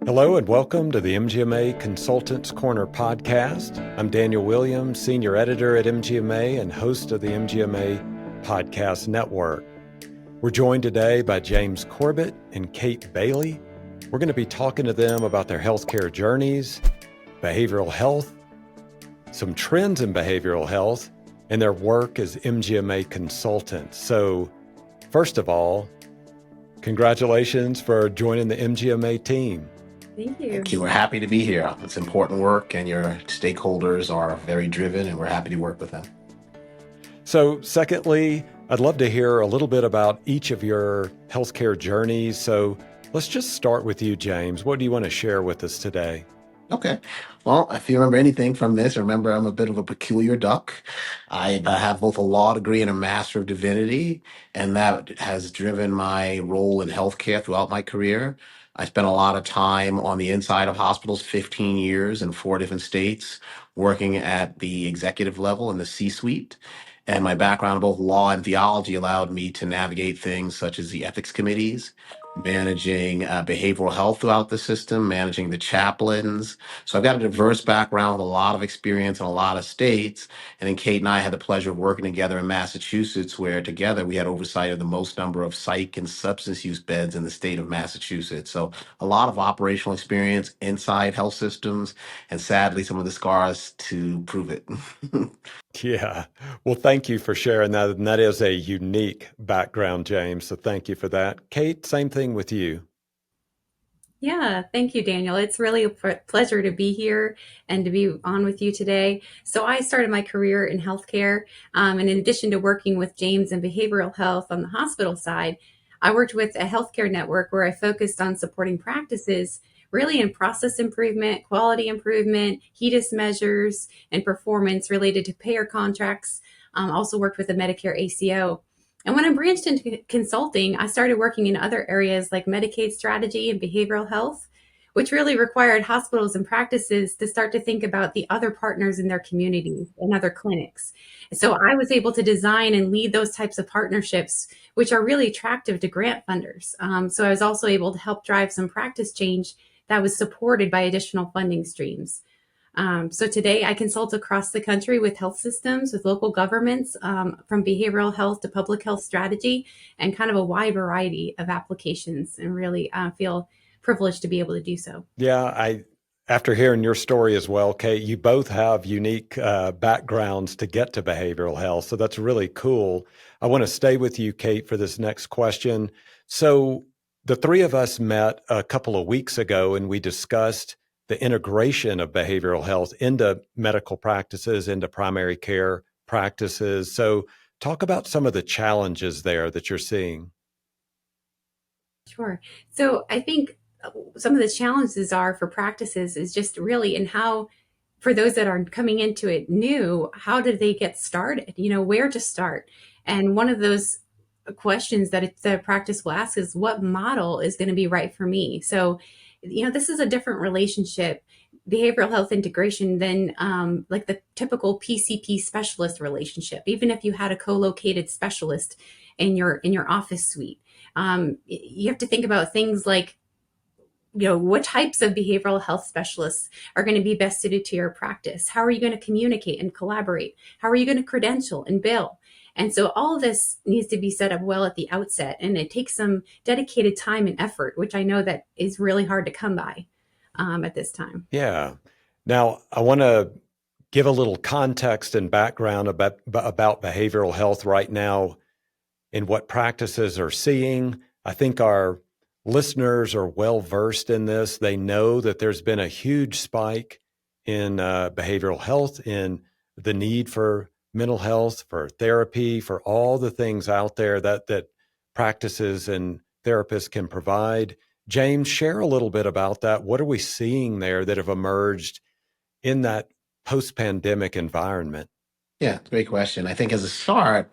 Hello and welcome to the MGMA Consultants Corner podcast. I'm Daniel Williams, Senior Editor at MGMA and host of the MGMA Podcast Network. We're joined today by James Corbett and Kate Bailey. We're going to be talking to them about their healthcare journeys, behavioral health, some trends in behavioral health, and their work as MGMA consultants. So, first of all, congratulations for joining the MGMA team. Thank you. Thank you. We're happy to be here. It's important work, and your stakeholders are very driven, and we're happy to work with them. So, secondly, I'd love to hear a little bit about each of your healthcare journeys. So, let's just start with you, James. What do you want to share with us today? Okay. Well, if you remember anything from this, remember I'm a bit of a peculiar duck. I have both a law degree and a Master of Divinity, and that has driven my role in healthcare throughout my career. I spent a lot of time on the inside of hospitals, 15 years in 4 different states, working at the executive level in the C-suite. And my background in both law and theology allowed me to navigate things such as the ethics committees, managing behavioral health throughout the system, managing the chaplains. So I've got a diverse background with a lot of experience in a lot of states. And then Kate and I had the pleasure of working together in Massachusetts, where together we had oversight of the most number of psych and substance use beds in the state of Massachusetts. So a lot of operational experience inside health systems, and sadly, some of the scars to prove it. Yeah. Well, thank you for sharing that. And that is a unique background, James. So, thank you for that. Kate, same thing with you. Yeah, thank you, Daniel. It's really a pleasure to be here and to be on with you today. So I started my career in healthcare, and in addition to working with James in behavioral health on the hospital side, I worked with a healthcare network where I focused on supporting practices really in process improvement, quality improvement, HEDIS measures, and performance related to payer contracts. Also worked with a Medicare ACO. And when I branched into consulting, I started working in other areas like Medicaid strategy and behavioral health, which really required hospitals and practices to start to think about the other partners in their communities and other clinics. So I was able to design and lead those types of partnerships, which are really attractive to grant funders. So I was also able to help drive some practice change that was supported by additional funding streams. So today I consult across the country with health systems, with local governments, from behavioral health to public health strategy, and kind of a wide variety of applications, and really feel privileged to be able to do so. Yeah, after hearing your story as well, Kate, you both have unique backgrounds to get to behavioral health. So that's really cool. I want to stay with you, Kate, for this next question. So the three of us met a couple of weeks ago and we discussed the integration of behavioral health into medical practices, into primary care practices. So talk about some of the challenges there that you're seeing. Sure. So I think some of the challenges are for practices is just really in how, for those that are coming into it new, how did they get started? Where to start? And one of those questions that the practice will ask is, what model is going to be right for me? So, this is a different relationship, behavioral health integration, than like the typical PCP specialist relationship. Even if you had a co-located specialist in your office suite, you have to think about things like, what types of behavioral health specialists are going to be best suited to your practice? How are you going to communicate and collaborate? How are you going to credential and bill? And so all of this needs to be set up well at the outset, and it takes some dedicated time and effort, which I know that is really hard to come by at this time. Yeah. Now, I want to give a little context and background about behavioral health right now and what practices are seeing. I think our listeners are well versed in this. They know that there's been a huge spike in behavioral health, in the need for mental health, for therapy, for all the things out there that practices and therapists can provide. James, share a little bit about that. What are we seeing there that have emerged in that post-pandemic environment? Yeah, great question. I think as a start,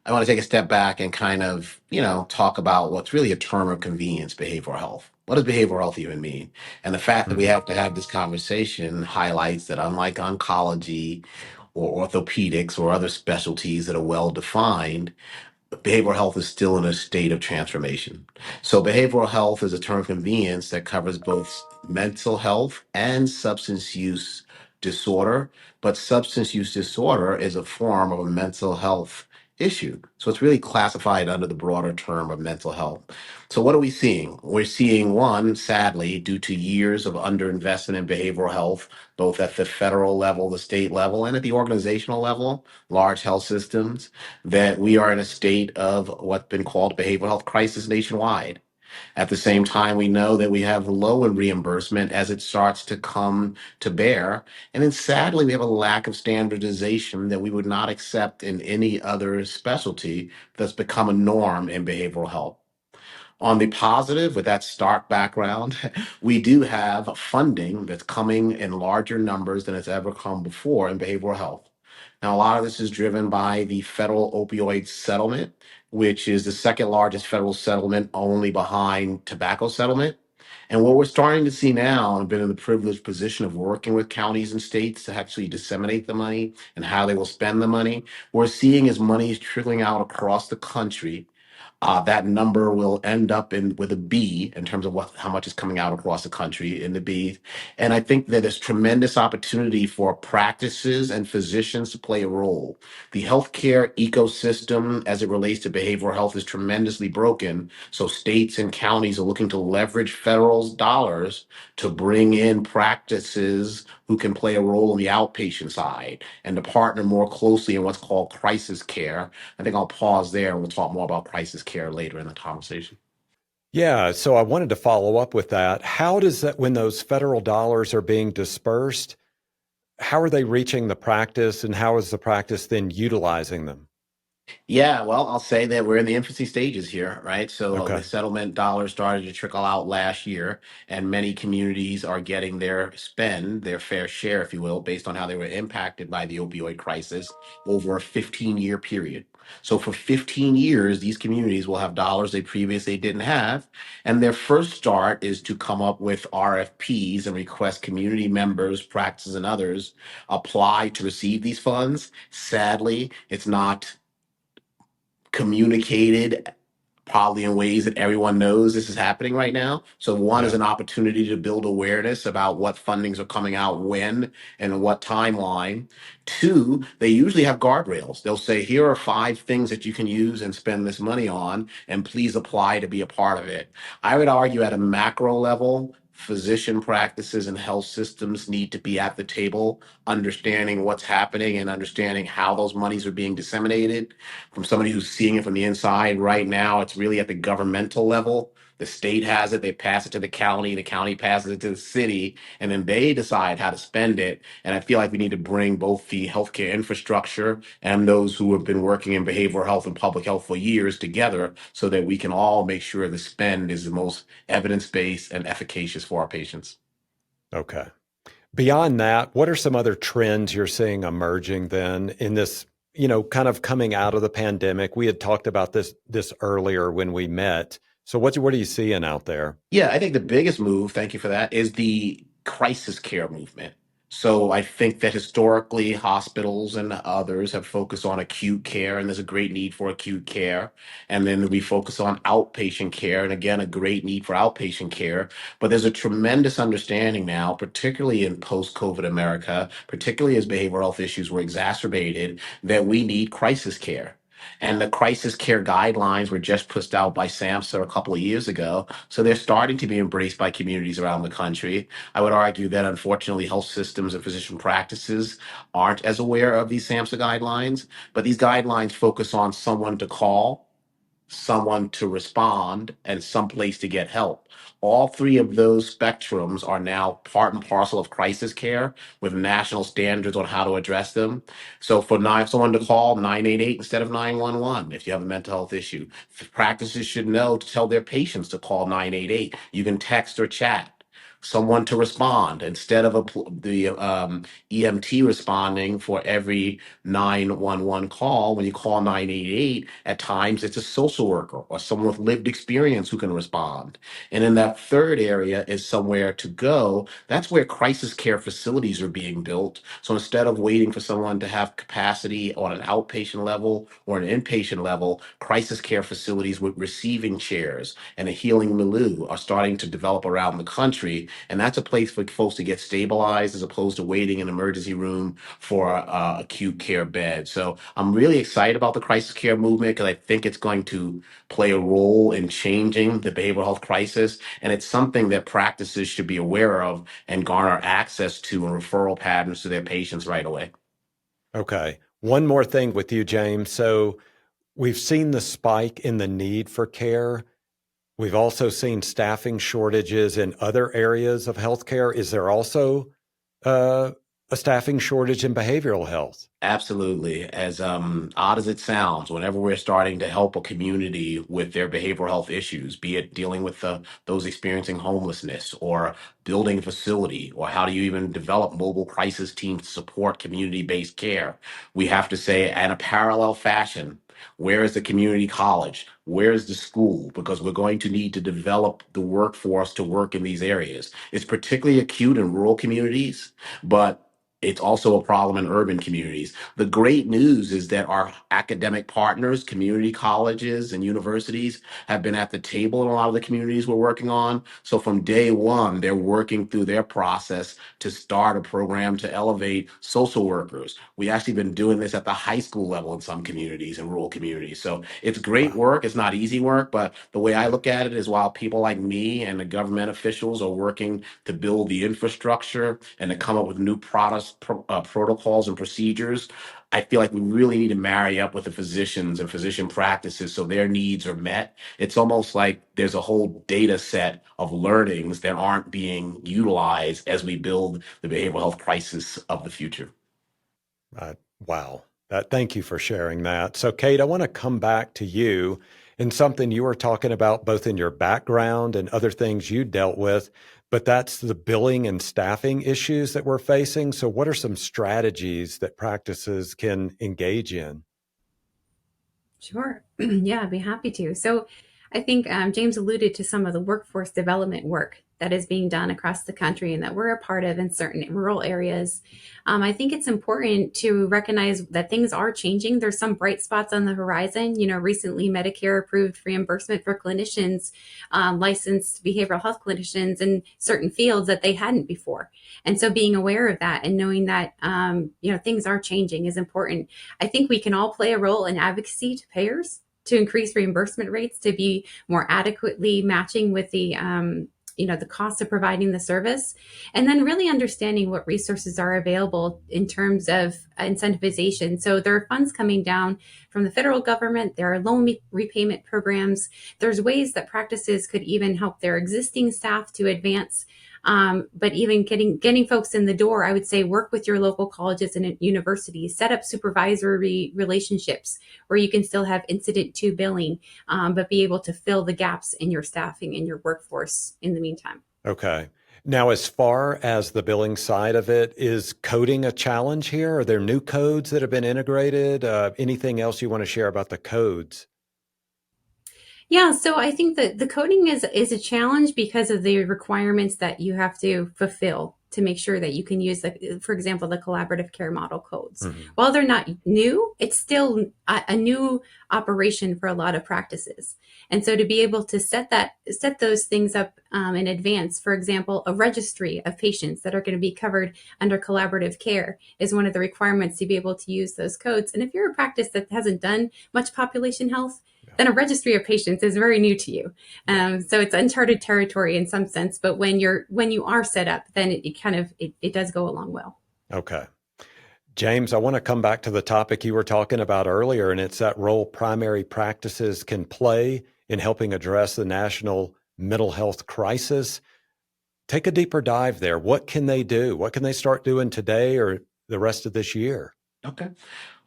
I want to take a step back and kind of, talk about what's really a term of convenience, behavioral health. What does behavioral health even mean? And the fact that we Mhm. have to have this conversation highlights that unlike oncology or orthopedics or other specialties that are well defined, behavioral health is still in a state of transformation. So, behavioral health is a term of convenience that covers both mental health and substance use disorder. But substance use disorder is a form of a mental health issue. So, it's really classified under the broader term of mental health. So, what are we seeing? We're seeing one, sadly, due to years of underinvestment in behavioral health, both at the federal level, the state level, and at the organizational level, large health systems, that we are in a state of what's been called behavioral health crisis nationwide. At the same time, we know that we have low in reimbursement as it starts to come to bear. And then sadly, we have a lack of standardization that we would not accept in any other specialty that's become a norm in behavioral health. On the positive, with that stark background, we do have funding that's coming in larger numbers than it's ever come before in behavioral health. Now, a lot of this is driven by the federal opioid settlement, which is the second largest federal settlement only behind tobacco settlement. And what we're starting to see now, I've been in the privileged position of working with counties and states to actually disseminate the money and how they will spend the money. We're seeing as money is trickling out across the country, that number will end up in with a B in terms of how much is coming out across the country in the B. And I think that there's tremendous opportunity for practices and physicians to play a role. The healthcare ecosystem as it relates to behavioral health is tremendously broken. So states and counties are looking to leverage federal dollars to bring in practices who can play a role on the outpatient side and to partner more closely in what's called crisis care. I think I'll pause there and we'll talk more about crisis care later in the conversation. Yeah, so I wanted to follow up with that. How does that, when those federal dollars are being dispersed, how are they reaching the practice and how is the practice then utilizing them? Yeah, well, I'll say that we're in the infancy stages here, right? So the Okay. settlement dollars started to trickle out last year, and many communities are getting their spend, their fair share, if you will, based on how they were impacted by the opioid crisis over a 15-year period. So for 15 years, these communities will have dollars they previously didn't have. And their first start is to come up with RFPs and request community members, practices, and others apply to receive these funds. Sadly, it's not communicated probably in ways that everyone knows this is happening right now. So one is Yeah. an opportunity to build awareness about what fundings are coming out when and what timeline. Two, they usually have guardrails. They'll say, here are 5 things that you can use and spend this money on, and please apply to be a part of it. I would argue at a macro level, physician practices and health systems need to be at the table, understanding what's happening and understanding how those monies are being disseminated. From somebody who's seeing it from the inside right now, it's really at the governmental level. The state has it, they pass it to the county passes it to the city, and then they decide how to spend it. And I feel like we need to bring both the healthcare infrastructure and those who have been working in behavioral health and public health for years together so that we can all make sure the spend is the most evidence-based and efficacious for our patients. Okay. Beyond that, what are some other trends you're seeing emerging then in this, kind of coming out of the pandemic? We had talked about this earlier when we met. So what are you seeing out there? Yeah, I think the biggest move, thank you for that, is the crisis care movement. So I think that historically hospitals and others have focused on acute care, and there's a great need for acute care. And then we focus on outpatient care, and again, a great need for outpatient care. But there's a tremendous understanding now, particularly in post-COVID America, particularly as behavioral health issues were exacerbated, that we need crisis care. And the crisis care guidelines were just pushed out by SAMHSA a couple of years ago. So they're starting to be embraced by communities around the country. I would argue that unfortunately, health systems and physician practices aren't as aware of these SAMHSA guidelines, but these guidelines focus on someone to call, someone to respond, and someplace to get help. All three of those spectrums are now part and parcel of crisis care with national standards on how to address them. So for someone to call 988 instead of 911 if you have a mental health issue, practices should know to tell their patients to call 988. You can text or chat. someone to respond instead of the EMT responding for every 911 call. When you call 988, at times it's a social worker or someone with lived experience who can respond. And in that third area is somewhere to go. That's where crisis care facilities are being built. So instead of waiting for someone to have capacity on an outpatient level or an inpatient level, crisis care facilities with receiving chairs and a healing milieu are starting to develop around the country. And that's a place for folks to get stabilized as opposed to waiting in an emergency room for acute care bed. So I'm really excited about the crisis care movement because I think it's going to play a role in changing the behavioral health crisis. And it's something that practices should be aware of and garner access to and referral patterns to their patients right away. Okay. One more thing with you, James. So we've seen the spike in the need for care. We've also seen staffing shortages in other areas of healthcare. Is there also a staffing shortage in behavioral health? Absolutely. As odd as it sounds, whenever we're starting to help a community with their behavioral health issues, be it dealing with those experiencing homelessness or building a facility, or how do you even develop mobile crisis teams to support community-based care, we have to say in a parallel fashion, where is the community college? Where is the school? Because we're going to need to develop the workforce to work in these areas. It's particularly acute in rural communities, but it's also a problem in urban communities. The great news is that our academic partners, community colleges and universities, have been at the table in a lot of the communities we're working on. So from day one, they're working through their process to start a program to elevate social workers. We actually been doing this at the high school level in some communities and rural communities. So it's great Wow. work. It's not easy work, but the way I look at it is while people like me and the government officials are working to build the infrastructure and to come up with new products, protocols, and procedures, I feel like we really need to marry up with the physicians and physician practices so their needs are met. It's almost like there's a whole data set of learnings that aren't being utilized as we build the behavioral health crisis of the future. Wow. Thank you for sharing that. So, Kate, I want to come back to you in something you were talking about both in your background and other things you dealt with, but that's the billing and staffing issues that we're facing. So, what are some strategies that practices can engage in? Sure. Yeah, I'd be happy to. So I think James alluded to some of the workforce development work that is being done across the country and that we're a part of in certain rural areas. I think it's important to recognize that things are changing. There's some bright spots on the horizon. Recently Medicare approved reimbursement for clinicians, licensed behavioral health clinicians in certain fields that they hadn't before. And so being aware of that and knowing that, things are changing is important. I think we can all play a role in advocacy to payers to increase reimbursement rates to be more adequately matching with the cost of providing the service, and then really understanding what resources are available in terms of incentivization. So there are funds coming down from the federal government. There are loan repayment programs. There's ways that practices could even help their existing staff to advance. But even getting folks in the door, I would say work with your local colleges and universities, set up supervisory relationships where you can still have incident to billing, but be able to fill the gaps in your staffing and your workforce in the meantime. Okay. Now, as far as the billing side of it, is coding a challenge here? Are there new codes that have been integrated? Anything else you want to share about the codes? Yeah, so I think that the coding is a challenge because of the requirements that you have to fulfill to make sure that you can use for example, the collaborative care model codes. Mhm. While they're not new, it's still a new operation for a lot of practices. And so to be able to set those things up in advance, for example, a registry of patients that are going to be covered under collaborative care is one of the requirements to be able to use those codes. And if you're a practice that hasn't done much population health, then a registry of patients is very new to you. So it's uncharted territory in some sense, but when you are set up, then it does go along well. Okay. James, I want to come back to the topic you were talking about earlier, and it's that role primary practices can play in helping address the national mental health crisis. Take a deeper dive there. What can they do? What can they start doing today or the rest of this year? Okay.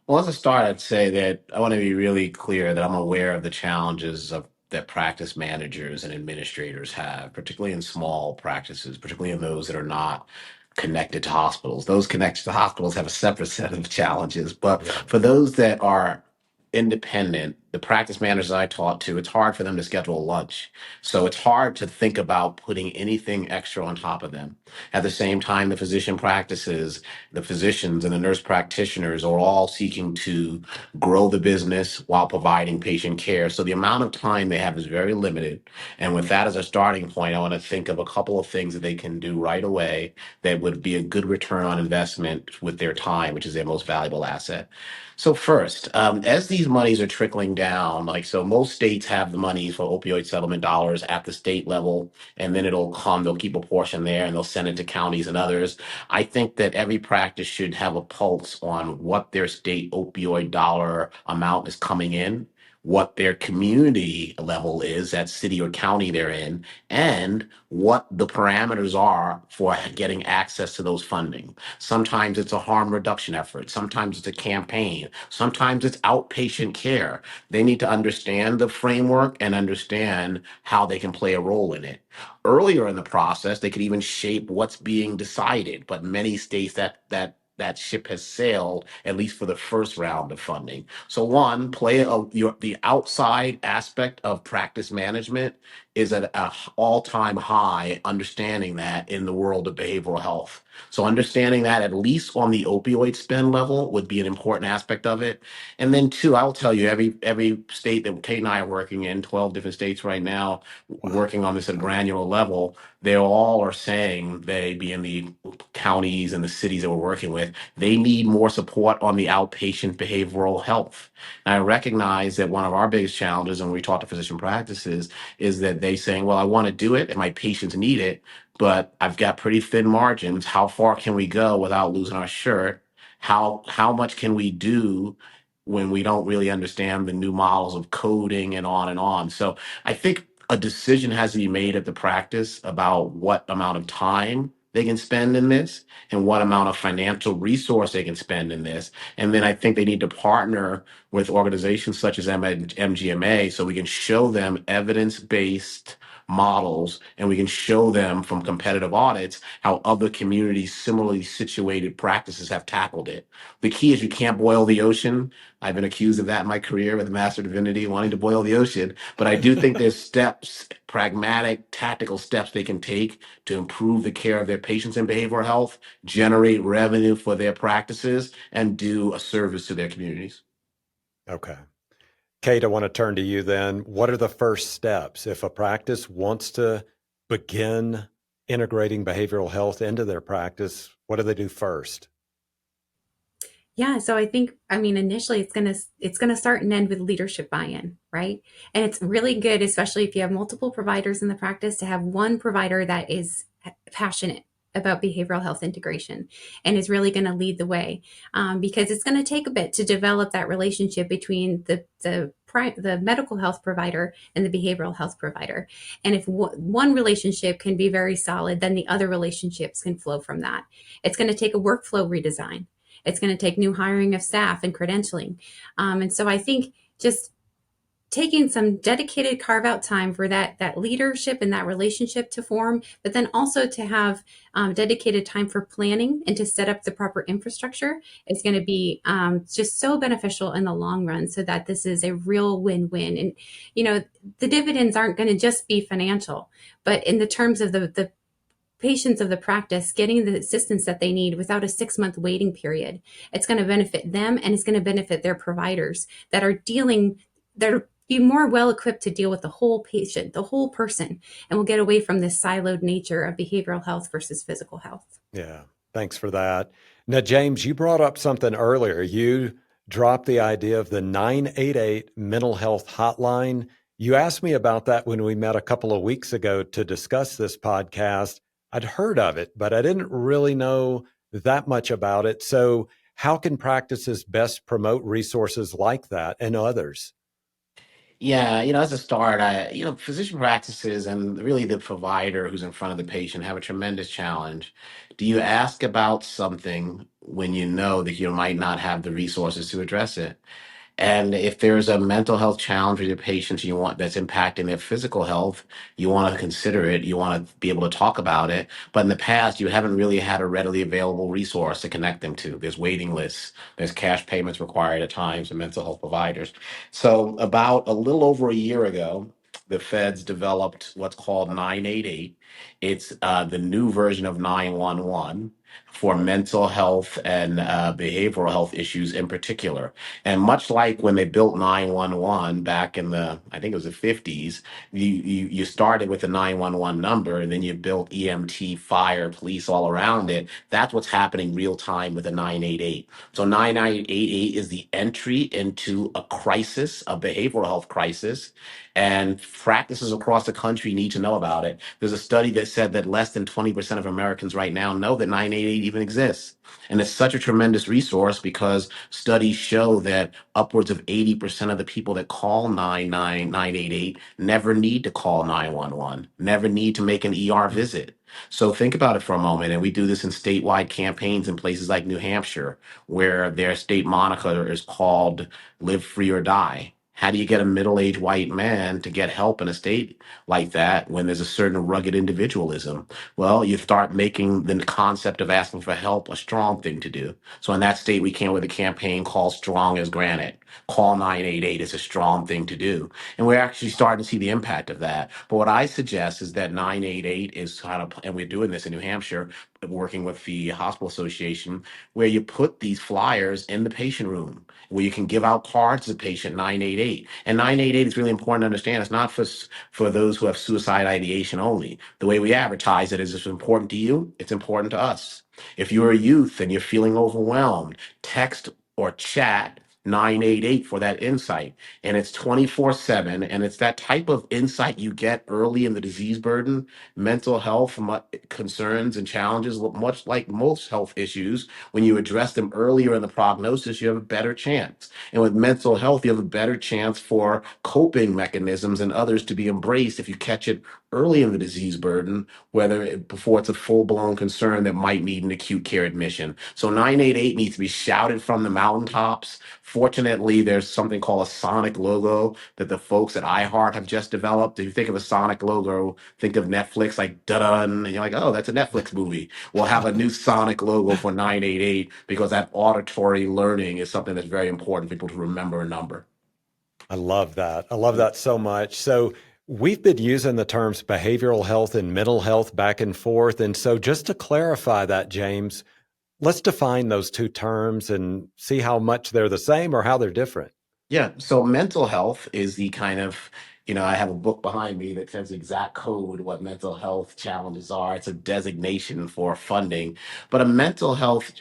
Well, as a start, I'd say that I want to be really clear that I'm aware of the challenges of that practice managers and administrators have, particularly in small practices, particularly in those that are not connected to hospitals. Those connected to hospitals have a separate set of challenges. But Yeah. for those that are independent, the practice managers I talk to, it's hard for them to schedule lunch. So it's hard to think about putting anything extra on top of them. At the same time, the physician practices, the physicians and the nurse practitioners are all seeking to grow the business while providing patient care. So the amount of time they have is very limited. And with that as a starting point, I want to think of a couple of things that they can do right away that would be a good return on investment with their time, which is their most valuable asset. So first, as these monies are trickling down, like so most states have the money for opioid settlement dollars at the state level, and then they'll keep a portion there and they'll send it to counties and others. I think that every practice should have a pulse on what their state opioid dollar amount is coming in, what their community level is, that city or county they're in, and what the parameters are for getting access to those funding. Sometimes it's a harm reduction effort. Sometimes it's a campaign. Sometimes it's outpatient care. They need to understand the framework and understand how they can play a role in it. Earlier in the process, they could even shape what's being decided. But many states that ship has sailed, at least for the first round of funding. So one, the outside aspect of practice management is at an all-time high, understanding that in the world of behavioral health. So understanding that at least on the opioid spend level would be an important aspect of it. And then two, I will tell you, every state that Kate and I are working in, 12 different states right now, Wow. working on this at a granular level, they all are saying, they being the counties and the cities that we're working with, they need more support on the outpatient behavioral health. And I recognize that one of our biggest challenges when we talk to physician practices is that they saying, well, I want to do it and my patients need it, but I've got pretty thin margins. How far can we go without losing our shirt? How much can we do when we don't really understand the new models of coding and on and on? So I think a decision has to be made at the practice about what amount of time they can spend in this and what amount of financial resource they can spend in this. And then I think they need to partner with organizations such as MGMA so we can show them evidence-based models and we can show them from competitive audits how other communities similarly situated practices have tackled it. The key is you can't boil the ocean. I've been accused of that in my career with the Master of Divinity, wanting to boil the ocean. But I do think there's steps, pragmatic, tactical steps they can take to improve the care of their patients in behavioral health, generate revenue for their practices, and do a service to their communities. Okay. Kate, I want to turn to you then. What are the first steps if a practice wants to begin integrating behavioral health into their practice? What do they do first? Yeah, so I think, I mean, initially it's gonna start and end with leadership buy-in, right? And it's really good, especially if you have multiple providers in the practice, to have one provider that is passionate about behavioral health integration and is really going to lead the way, because it's going to take a bit to develop that relationship between the medical health provider and the behavioral health provider. And if one relationship can be very solid, then the other relationships can flow from that. It's going to take a workflow redesign. It's going to take new hiring of staff and credentialing. And so I think just taking some dedicated carve out time for that leadership and that relationship to form, but then also to have dedicated time for planning and to set up the proper infrastructure is going to be just so beneficial in the long run, so that this is a real win-win. And the dividends aren't going to just be financial, but in the terms of the patients of the practice getting the assistance that they need without a 6-month waiting period. It's going to benefit them, and it's going to benefit their providers that are be more well equipped to deal with the whole patient, the whole person, and we'll get away from this siloed nature of behavioral health versus physical health. Yeah, thanks for that. Now, James, you brought up something earlier. You dropped the idea of the 988 mental health hotline. You asked me about that when we met a couple of weeks ago to discuss this podcast. I'd heard of it, but I didn't really know that much about it. So how can practices best promote resources like that and others? Yeah, as a start, physician practices and really the provider who's in front of the patient have a tremendous challenge. Do you ask about something when you know that you might not have the resources to address it? And if there's a mental health challenge with your patients you want that's impacting their physical health, you want to consider it. You want to be able to talk about it. But in the past, you haven't really had a readily available resource to connect them to. There's waiting lists. There's cash payments required at times for mental health providers. So about a little over a year ago, the feds developed what's called 988. It's the new version of 911 for mental health and behavioral health issues in particular. And much like when they built 911 back in the, I think it was the 50s, you started with the 911 number and then you built EMT, fire, police all around it. That's what's happening real time with the 988. So 9988 is the entry into a crisis, a behavioral health crisis, and practices across the country need to know about it. There's a study that said that less than 20% of Americans right now know that 988 even exists. And it's such a tremendous resource because studies show that upwards of 80% of the people that call 988 never need to call 911, never need to make an ER visit. So think about it for a moment. And we do this in statewide campaigns in places like New Hampshire, where their state moniker is called Live Free or Die. How do you get a middle-aged white man to get help in a state like that when there's a certain rugged individualism? Well, you start making the concept of asking for help a strong thing to do. So in that state, we came up with a campaign called Strong as Granite. Call 988 is a strong thing to do. And we're actually starting to see the impact of that. But what I suggest is that 988 is kind of, and we're doing this in New Hampshire, working with the Hospital Association, where you put these flyers in the patient room, where you can give out cards to patient 988. And 988 is really important to understand. It's not for those who have suicide ideation only. The way we advertise it is, it's important to you, it's important to us. If you're a youth and you're feeling overwhelmed, text or chat 988 for that insight. And it's 24/7. And it's that type of insight you get early in the disease burden, mental health concerns and challenges, much like most health issues. When you address them earlier in the prognosis, you have a better chance. And with mental health, you have a better chance for coping mechanisms and others to be embraced if you catch it early in the disease burden, before it's a full-blown concern that might need an acute care admission. So 988 needs to be shouted from the mountaintops. Fortunately, there's something called a sonic logo that the folks at iHeart have just developed. If you think of a sonic logo, think of Netflix, like dun, and you're like, oh, that's a Netflix movie. We'll have a new sonic logo for 988 because that auditory learning is something that's very important for people to remember a number. I love that. I love that so much. So we've been using the terms behavioral health and mental health back and forth. And so just to clarify that, James, let's define those two terms and see how much they're the same or how they're different. Yeah. So mental health is the kind of, I have a book behind me that says exact code what mental health challenges are. It's a designation for funding. But a mental health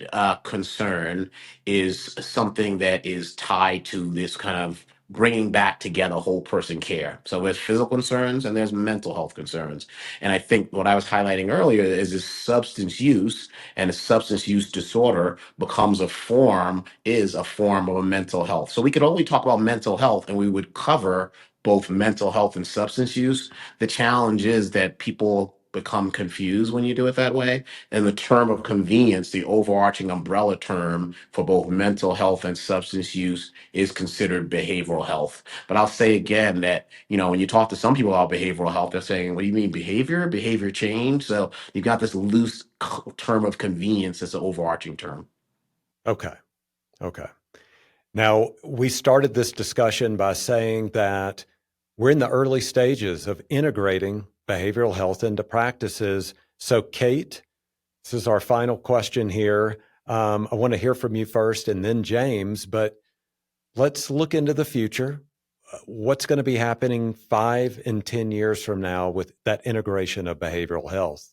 concern is something that is tied to this kind of bringing back together whole person care. So there's physical concerns and there's mental health concerns. And I think what I was highlighting earlier is this substance use and a substance use disorder is a form of a mental health. So we could only talk about mental health and we would cover both mental health and substance use. The challenge is that people become confused when you do it that way. And the term of convenience, the overarching umbrella term for both mental health and substance use, is considered behavioral health. But I'll say again that, when you talk to some people about behavioral health, they're saying, what do you mean behavior? Behavior change? So you've got this loose term of convenience as an overarching term. Okay. Okay. Now, we started this discussion by saying that we're in the early stages of integrating behavioral health into practices. So, Kate, this is our final question here. I want to hear from you first and then James, but let's look into the future. What's going to be happening 5 and 10 years from now with that integration of behavioral health?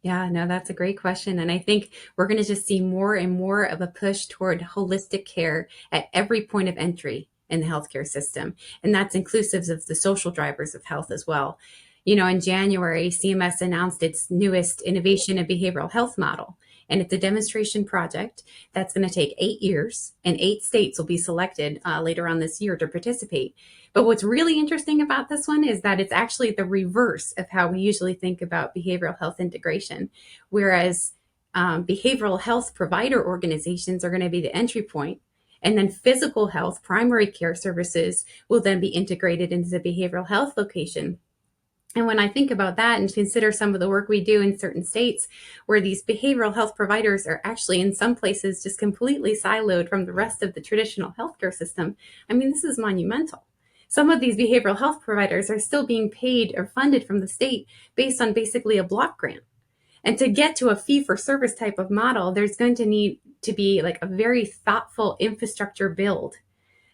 Yeah, no, that's a great question. And I think we're going to just see more and more of a push toward holistic care at every point of entry in the healthcare system. And that's inclusive of the social drivers of health as well. In January, CMS announced its newest innovation and behavioral health model. And it's a demonstration project that's going to take 8 years, and 8 states will be selected later on this year to participate. But what's really interesting about this one is that it's actually the reverse of how we usually think about behavioral health integration, whereas behavioral health provider organizations are going to be the entry point, And then physical health, primary care services will then be integrated into the behavioral health location. And when I think about that and consider some of the work we do in certain states where these behavioral health providers are actually in some places just completely siloed from the rest of the traditional healthcare system, I mean, this is monumental. Some of these behavioral health providers are still being paid or funded from the state based on basically a block grant. And to get to a fee for service type of model, there's going to need to be like a very thoughtful infrastructure build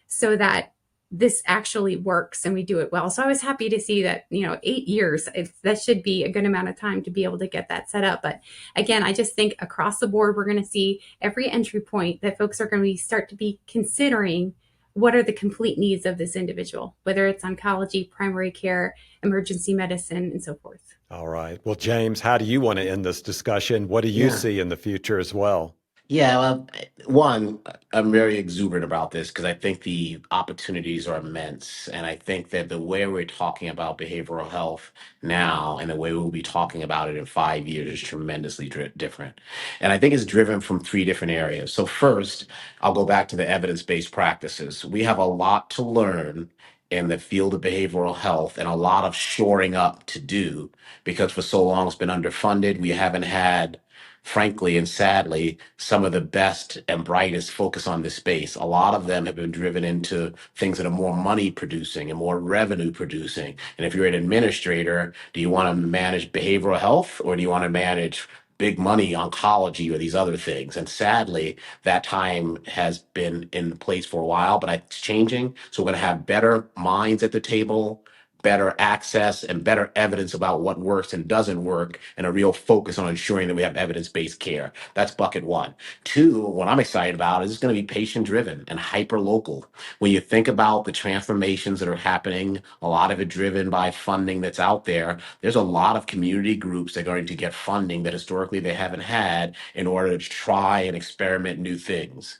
so that this actually works and we do it well. So I was happy to see that, 8 years, that should be a good amount of time to be able to get that set up. But again, I just think across the board, we're going to see every entry point that folks are going to start to be considering what are the complete needs of this individual, whether it's oncology, primary care, emergency medicine, and so forth. All right. Well, James, how do you want to end this discussion? What do you Yeah. see in the future as well? Yeah, well, one, I'm very exuberant about this because I think the opportunities are immense. And I think that the way we're talking about behavioral health now and the way we'll be talking about it in 5 years is tremendously different. And I think it's driven from three different areas. So, first, I'll go back to the evidence based practices. We have a lot to learn in the field of behavioral health and a lot of shoring up to do because for so long it's been underfunded. We haven't had, frankly and sadly, some of the best and brightest focus on this space. A lot of them have been driven into things that are more money producing and more revenue producing. And if you're an administrator, do you want to manage behavioral health or do you want to manage big money oncology or these other things? And sadly, that time has been in place for a while, but it's changing. So we're going to have better minds at the table, better access and better evidence about what works and doesn't work, and a real focus on ensuring that we have evidence-based care. That's bucket one. Two, what I'm excited about is it's going to be patient-driven and hyper-local. When you think about the transformations that are happening, a lot of it driven by funding that's out there, there's a lot of community groups that are going to get funding that historically they haven't had in order to try and experiment new things.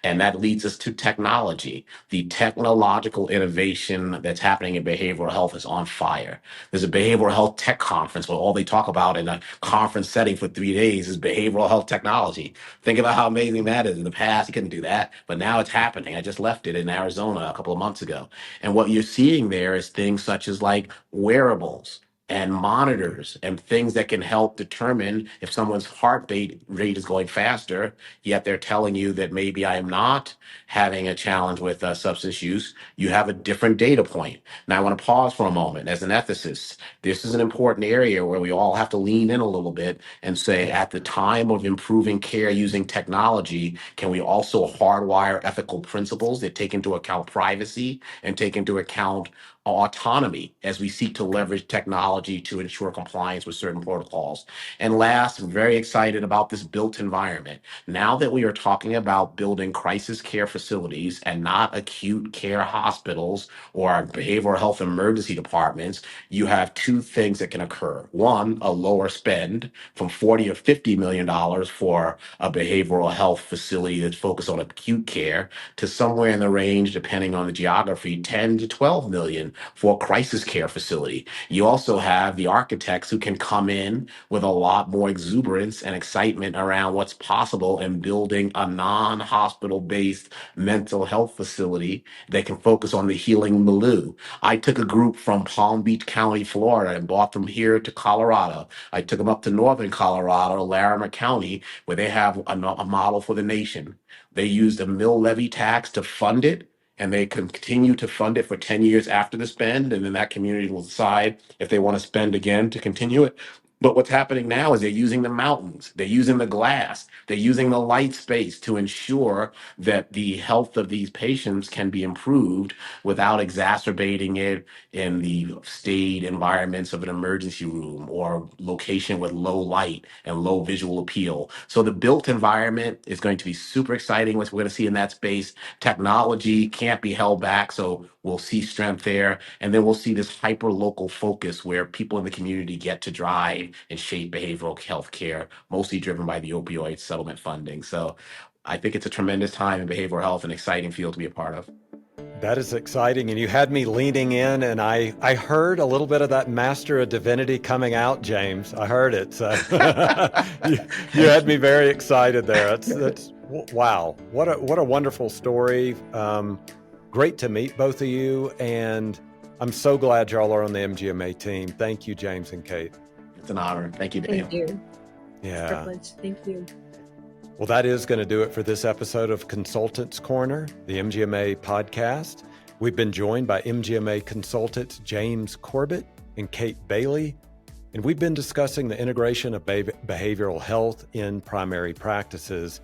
And that leads us to technology. The technological innovation that's happening in behavioral health is on fire. There's a behavioral health tech conference where all they talk about in a conference setting for 3 days is behavioral health technology. Think about how amazing that is. In the past, you couldn't do that, but now it's happening. I just left it in Arizona a couple of months ago. And what you're seeing there is things such as like wearables and monitors and things that can help determine if someone's rate is going faster, yet they're telling you that maybe I am not having a challenge with substance use. You have a different data point. Now, I want to pause for a moment. As an ethicist, this is an important area where we all have to lean in a little bit and say, at the time of improving care using technology, can we also hardwire ethical principles that take into account privacy and take into account autonomy as we seek to leverage technology to ensure compliance with certain protocols? And last, I'm very excited about this built environment. Now that we are talking about building crisis care facilities and not acute care hospitals or behavioral health emergency departments, you have two things that can occur. One, a lower spend from 40 or $50 million for a behavioral health facility that's focused on acute care to somewhere in the range, depending on the geography, 10 to 12 million for a crisis care facility. You also have the architects who can come in with a lot more exuberance and excitement around what's possible in building a non-hospital based mental health facility that can focus on the healing milieu. I took a group from Palm Beach County, Florida, and brought them here to Colorado. I took them up to northern Colorado, Larimer County, where they have a model for the nation. They used a mill levy tax to fund it, and they continue to fund it for 10 years after the spend. And then that community will decide if they want to spend again to continue it. But what's happening now is they're using the mountains, they're using the glass, they're using the light space to ensure that the health of these patients can be improved without exacerbating it in the staid environments of an emergency room or location with low light and low visual appeal. So the built environment is going to be super exciting, what we're going to see in that space. Technology can't be held back, so we'll see strength there. And then we'll see this hyper local focus where people in the community get to drive and shape behavioral health care, mostly driven by the opioid settlement funding. So I think it's a tremendous time in behavioral health, an exciting field to be a part of. That is exciting. And you had me leaning in, and I heard a little bit of that Master of Divinity coming out, James. I heard it. So you had me very excited there. That's wow. What a wonderful story. Great to meet both of you. And I'm so glad y'all are on the MGMA team. Thank you, James and Kate. It's an honor. Thank you, Daniel. Thank you. Yeah. It's a privilege. Thank you. Well, that is going to do it for this episode of Consultants Corner, the MGMA podcast. We've been joined by MGMA consultants James Corbett and Kate Bailey, and we've been discussing the integration of behavioral health in primary practices.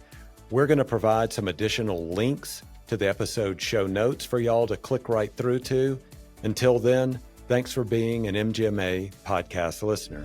We're going to provide some additional links to the episode show notes for y'all to click right through to. Until then, thanks for being an MGMA podcast listener.